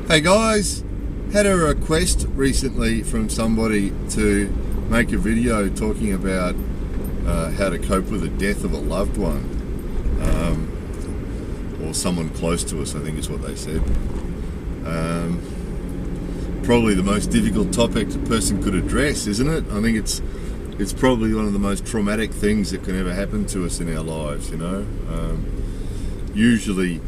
Hey guys, had a request recently from somebody to make a video talking about how to cope with the death of a loved one, or someone close to us, I think is what they said. Probably the most difficult topic a person could address, isn't it? I think it's probably one of the most traumatic things that can ever happen to us in our lives, you know. Usually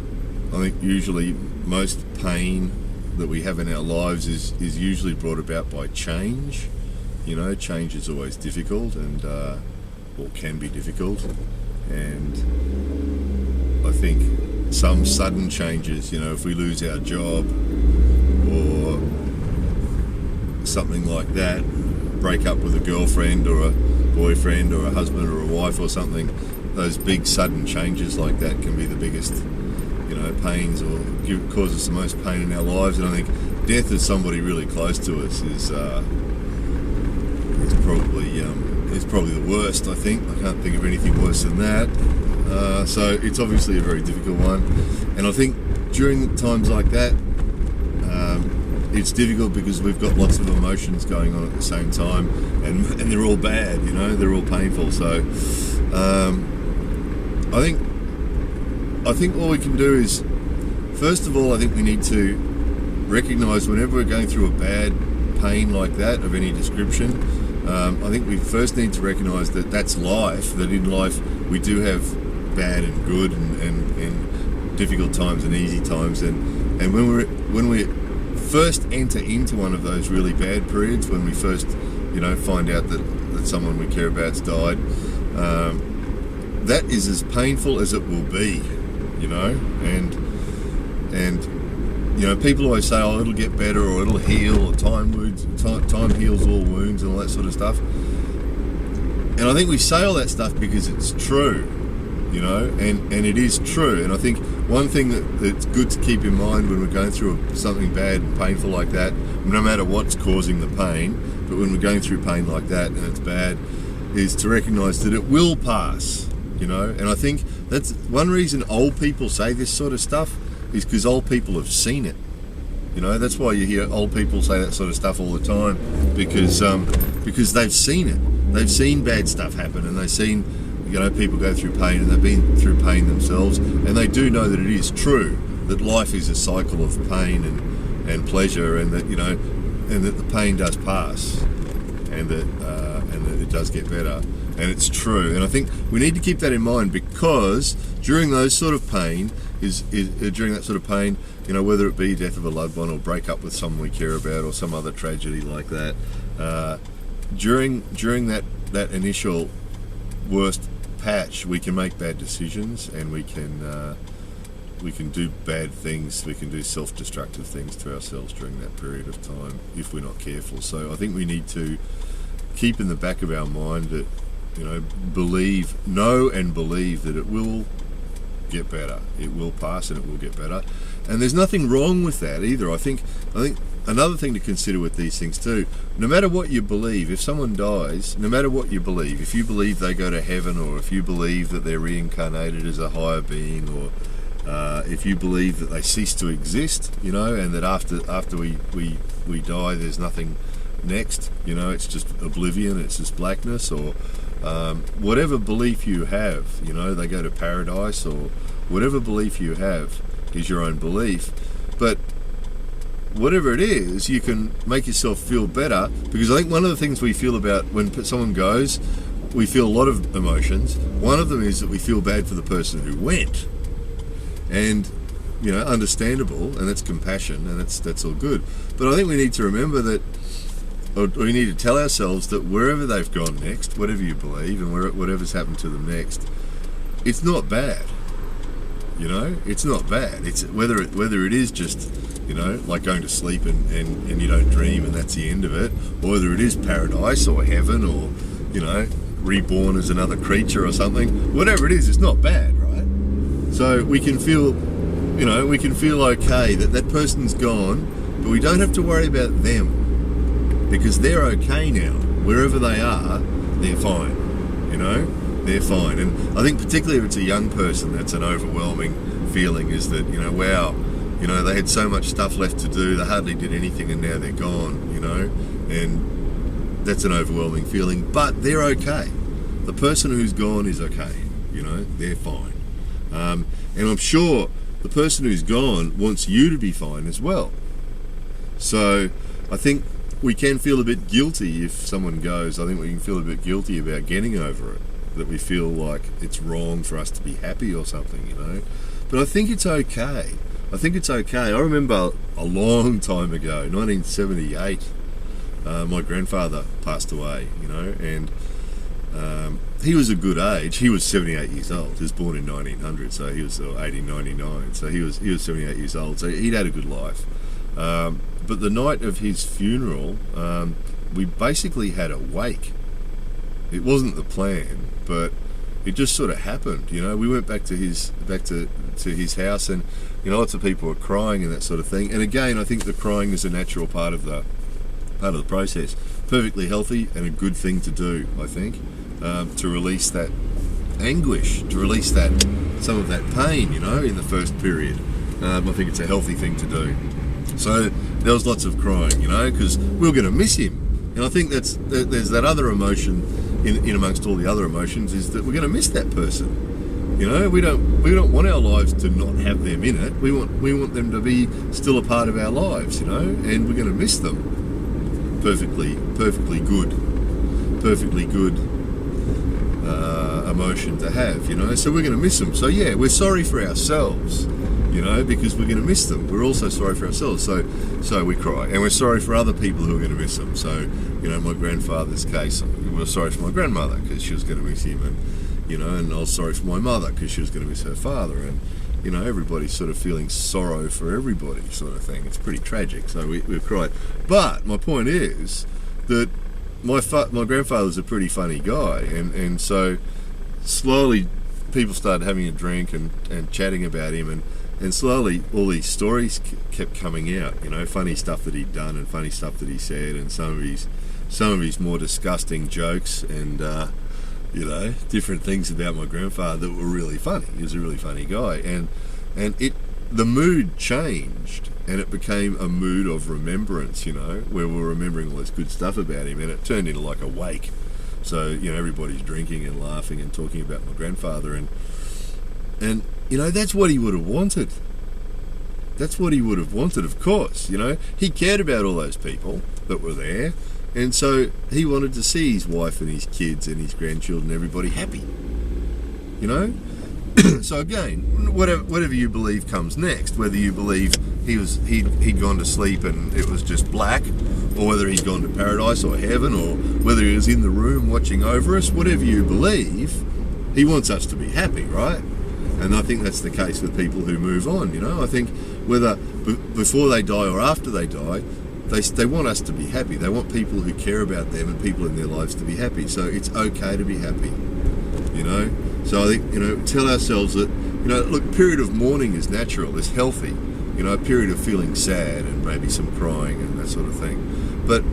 most pain that we have in our lives is usually brought about by change. You know, change is always difficult and or can be difficult, and I think some sudden changes, you know, if we lose our job or something like that, break up with a girlfriend or a boyfriend or a husband or a wife or something, those big sudden changes like that can be the biggest, you know, pains or cause us the most pain in our lives. And I think death of somebody really close to us is probably the worst. I think I can't think of anything worse than that. So it's obviously a very difficult one, and I think during times like that, it's difficult because we've got lots of emotions going on at the same time, and they're all bad. You know, they're all painful. So I think all we can do is, first of all, I think we need to recognise whenever we're going through a bad pain like that of any description, I think we first need to recognise that that's life, that in life we do have bad and good and difficult times and easy times, and when we first enter into one of those really bad periods, when we first, you know, find out that someone we care about's died, that is as painful as it will be, you know, and you know, people always say, oh, it'll get better, or it'll heal, or time heals all wounds, and all that sort of stuff. And I think we say all that stuff because it's true, you know, and it is true. And I think one thing that's good to keep in mind when we're going through something bad and painful like that, no matter what's causing the pain, but when we're going through pain like that and it's bad, is to recognise that it will pass, you know. And I think that's one reason old people say this sort of stuff, is because old people have seen it. You know, that's why you hear old people say that sort of stuff all the time, because they've seen it. They've seen bad stuff happen, and they've seen, you know, people go through pain, and they've been through pain themselves, and they do know that it is true, that life is a cycle of pain and pleasure, and that, you know, and that the pain does pass, and that it does get better, and it's true. And I think we need to keep that in mind, because during those sort of pain, during that sort of pain, you know, whether it be death of a loved one or break up with someone we care about or some other tragedy like that, during that initial worst patch, we can make bad decisions, and we can do bad things. We can do self-destructive things to ourselves during that period of time if we're not careful. So I think we need to keep in the back of our mind that, you know, know and believe that it will get better. It will pass and it will get better. And there's nothing wrong with that either. I think another thing to consider with these things too, no matter what you believe, if someone dies, no matter what you believe, if you believe they go to heaven, or if you believe that they're reincarnated as a higher being, or if you believe that they cease to exist, you know, and that after we die there's nothing next, you know, it's just oblivion, it's just blackness, or whatever belief you have, you know, they go to paradise, or whatever belief you have is your own belief. But whatever it is, you can make yourself feel better, because I think one of the things we feel about when someone goes, we feel a lot of emotions. One of them is that we feel bad for the person who went, and, you know, understandable, and that's compassion, and that's all good. But I think we need to remember that, or we need to tell ourselves that wherever they've gone next, whatever you believe, and whatever's happened to them next, it's not bad. You know, it's not bad. It's whether it is just, you know, like going to sleep and you don't dream and that's the end of it, or whether it is paradise or heaven, or, you know, reborn as another creature or something. Whatever it is, it's not bad, right? So we can feel, you know, okay that person's gone, but we don't have to worry about them, because they're okay now. Wherever they are, they're fine, you know, they're fine. And I think particularly if it's a young person, that's an overwhelming feeling, is that, you know, wow, You know, they had so much stuff left to do, they hardly did anything, and now they're gone, you know, and that's an overwhelming feeling, but they're okay. The person who's gone is okay, you know, they're fine. And I'm sure the person who's gone wants you to be fine as well. So I think we can feel a bit guilty if someone goes. I think we can feel a bit guilty about getting over it, that we feel like it's wrong for us to be happy or something, you know. But I think it's okay. I think it's okay. I remember a long time ago, 1978, my grandfather passed away, you know, and he was a good age. He was 78 years old. He was born in 1900, so he was 1899. So he was 78 years old. So he'd had a good life. But the night of his funeral, we basically had a wake. It wasn't the plan, but it just sort of happened. You know, we went back to his house, and you know, lots of people were crying and that sort of thing. And again, I think the crying is a natural part of the process. Perfectly healthy and a good thing to do, I think, to release that anguish, to release some of that pain, you know, in the first period. I think it's a healthy thing to do. So there was lots of crying, you know, because we were going to miss him. And I think there's that other emotion in amongst all the other emotions, is that we're going to miss that person. You know, we don't want our lives to not have them in it. We want them to be still a part of our lives, you know, and we're going to miss them. Perfectly good emotion to have, you know. So we're going to miss them. So yeah, we're sorry for ourselves, you know, because we're going to miss them. We're also sorry for ourselves. So we cry, and we're sorry for other people who are going to miss them. So, you know, my grandfather's case, we were sorry for my grandmother because she was going to miss him, and you know, and I was sorry for my mother because she was going to miss her father, and you know, everybody's sort of feeling sorrow for everybody, sort of thing. It's pretty tragic. So we've cried. But my point is that my grandfather was a pretty funny guy, and so slowly people started having a drink and chatting about him, and slowly all these stories kept coming out, you know, funny stuff that he'd done and funny stuff that he said, and some of his more disgusting jokes, and you know, different things about my grandfather that were really funny. He was a really funny guy, and the mood changed, and it became a mood of remembrance, you know, where we're remembering all this good stuff about him, and it turned into like a wake. So, you know, everybody's drinking and laughing and talking about my grandfather, and you know, that's what he would have wanted. That's what he would have wanted, of course. You know, he cared about all those people that were there, and so he wanted to see his wife and his kids and his grandchildren, everybody happy. You know? So again, whatever you believe comes next, whether you believe he'd gone to sleep and it was just black, or whether he'd gone to paradise or heaven, or whether he was in the room watching over us, whatever you believe, he wants us to be happy, right? And I think that's the case with people who move on, you know? I think whether before they die or after they die, they want us to be happy. They want people who care about them and people in their lives to be happy. So it's okay to be happy, you know? So I think, you know, tell ourselves that, you know, look, period of mourning is natural, it's healthy. You know, a period of feeling sad and maybe some crying and that sort of thing. But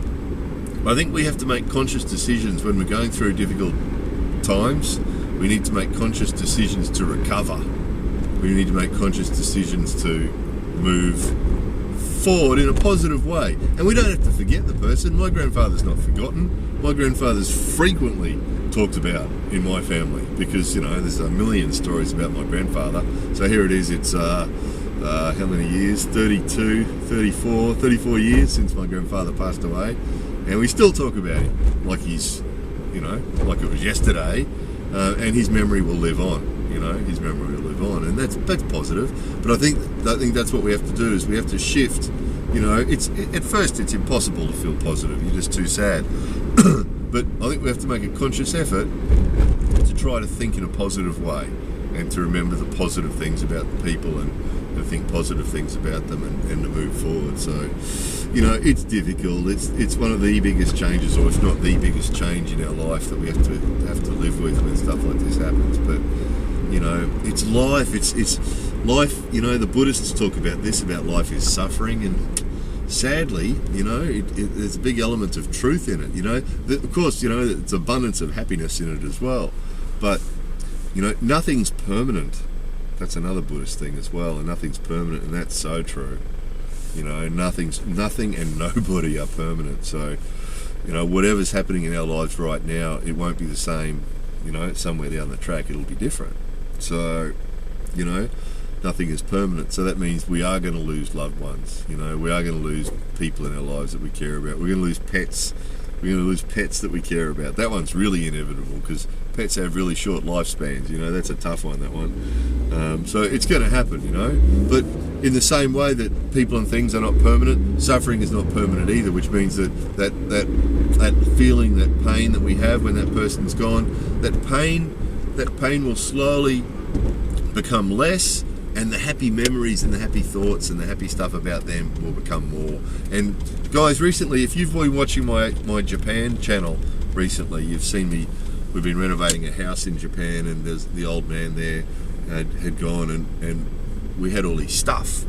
I think we have to make conscious decisions when we're going through difficult times. We need to make conscious decisions to recover. We need to make conscious decisions to move forward in a positive way. And we don't have to forget the person. My grandfather's not forgotten. My grandfather's frequently talked about in my family because, you know, there's a million stories about my grandfather. So here it is. It's how many years? 34 years since my grandfather passed away, and we still talk about him like he's, you know, like it was yesterday. And his memory will live on, you know, his memory will live on, and that's positive. But I think that's what we have to do, is we have to shift. You know, at first it's impossible to feel positive, you're just too sad. But I think we have to make a conscious effort to try to think in a positive way, and to remember the positive things about the people, and to think positive things about them, and to move forward. So, you know, it's difficult. It's one of the biggest changes, or if not the biggest change in our life that we have to live with when stuff like this happens. But you know, it's life. It's life. You know, the Buddhists talk about this, about life is suffering, and sadly, you know, there's a big element of truth in it. You know, of course, you know, there's abundance of happiness in it as well. But you know, nothing's permanent. That's another Buddhist thing as well, and nothing's permanent, and that's so true. You know, nothing and nobody are permanent. So, you know, whatever's happening in our lives right now, it won't be the same. You know, somewhere down the track, it'll be different. So, you know, nothing is permanent. So that means we are going to lose loved ones. You know, we are going to lose people in our lives that we care about. We're going to lose pets. We're going to lose pets that we care about. That one's really inevitable because pets have really short lifespans. You know, that's a tough one, that one. So it's going to happen, you know. But in the same way that people and things are not permanent, suffering is not permanent either, which means that feeling, that pain that we have when that person's gone, that pain will slowly become less, and the happy memories and the happy thoughts and the happy stuff about them will become more. And guys, recently, if you've been watching my Japan channel recently, you've seen me. We've been renovating a house in Japan, and there's the old man there had gone, and we had all his stuff,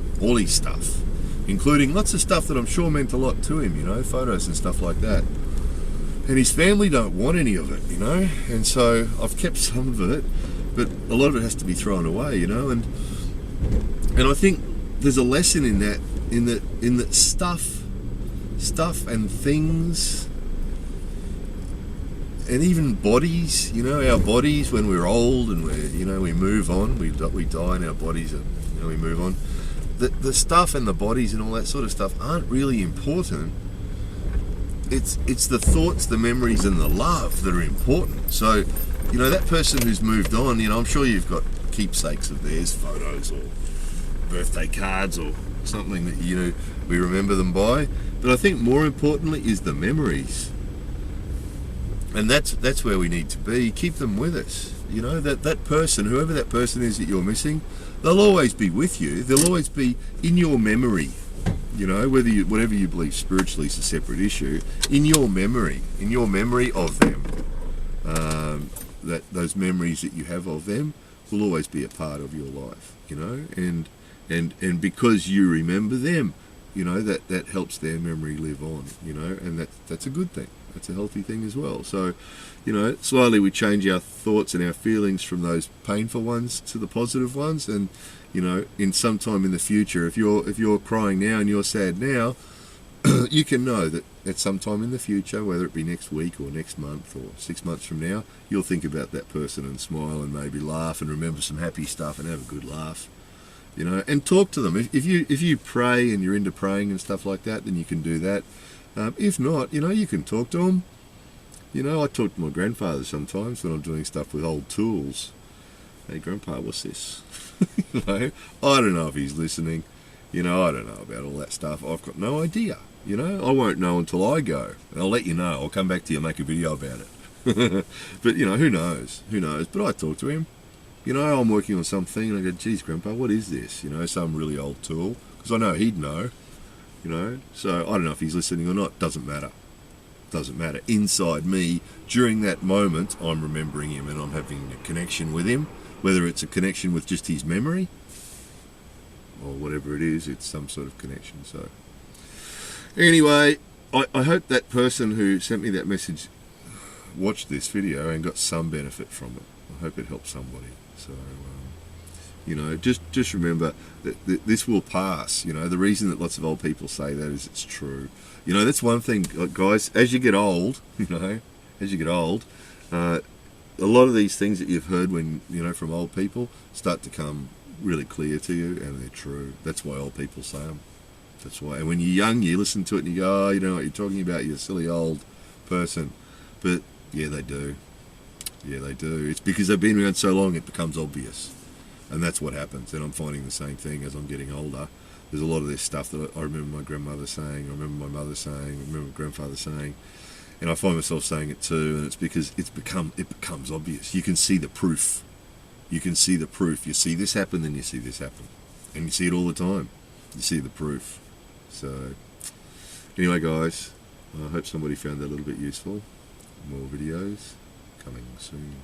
including lots of stuff that I'm sure meant a lot to him, you know, photos and stuff like that. And his family don't want any of it, you know, and so I've kept some of it, but a lot of it has to be thrown away, you know, and I think there's a lesson in that stuff and things, and even bodies, you know, our bodies when we're old and we move on, we die and our bodies, and we move on. The stuff and the bodies and all that sort of stuff aren't really important. It's the thoughts, the memories, and the love that are important. So, you know, that person who's moved on, you know, I'm sure you've got keepsakes of theirs, photos or birthday cards or something that, you know, we remember them by. But I think more importantly is the memories. And that's where we need to be. Keep them with us. You know, that person, whoever that person is that you're missing, they'll always be with you. They'll always be in your memory. You know, whatever you believe spiritually is a separate issue. In your memory of them, that those memories that you have of them will always be a part of your life. You know, and because you remember them, you know, that helps their memory live on. You know, and that's a good thing. That's a healthy thing as well. So, you know, slowly we change our thoughts and our feelings from those painful ones to the positive ones. And, you know, in some time in the future, if you're crying now and you're sad now, you can know that at some time in the future, whether it be next week or next month or 6 months from now, you'll think about that person and smile and maybe laugh and remember some happy stuff and have a good laugh. You know, and talk to them. If you pray and you're into praying and stuff like that, then you can do that. If not, you know, you can talk to them. You know, I talk to my grandfather sometimes when I'm doing stuff with old tools. Hey, Grandpa, what's this? You know, I don't know if he's listening. You know, I don't know about all that stuff. I've got no idea. You know, I won't know until I go. And I'll let you know. I'll come back to you and make a video about it. But, you know, who knows? Who knows? But I talk to him. You know, I'm working on something and I go, geez, Grandpa, what is this? You know, some really old tool. Because I know he'd know. You know, so I don't know if he's listening or not. Doesn't matter. Doesn't matter. Inside me, during that moment, I'm remembering him and I'm having a connection with him. Whether it's a connection with just his memory or whatever it is, it's some sort of connection. So anyway, I hope that person who sent me that message watched this video and got some benefit from it. I hope it helped somebody. So you know, just remember that this will pass. You know, the reason that lots of old people say that is it's true. You know, that's one thing, guys. As you get old, you know, a lot of these things that you've heard from old people start to come really clear to you, and they're true. That's why old people say them. That's why. And when you're young, you listen to it and you go, oh, you know what you're talking about, you're a silly old person. But yeah, they do. Yeah, they do. It's because they've been around so long, it becomes obvious. And that's what happens. And I'm finding the same thing as I'm getting older. There's a lot of this stuff that I remember my grandmother saying, I remember my mother saying, I remember my grandfather saying, and I find myself saying it too. And it's because it becomes obvious. You can see the proof. You can see the proof. You see this happen, then you see this happen, and you see it all the time. You see the proof. So anyway, guys, I hope somebody found that a little bit useful. More videos coming soon.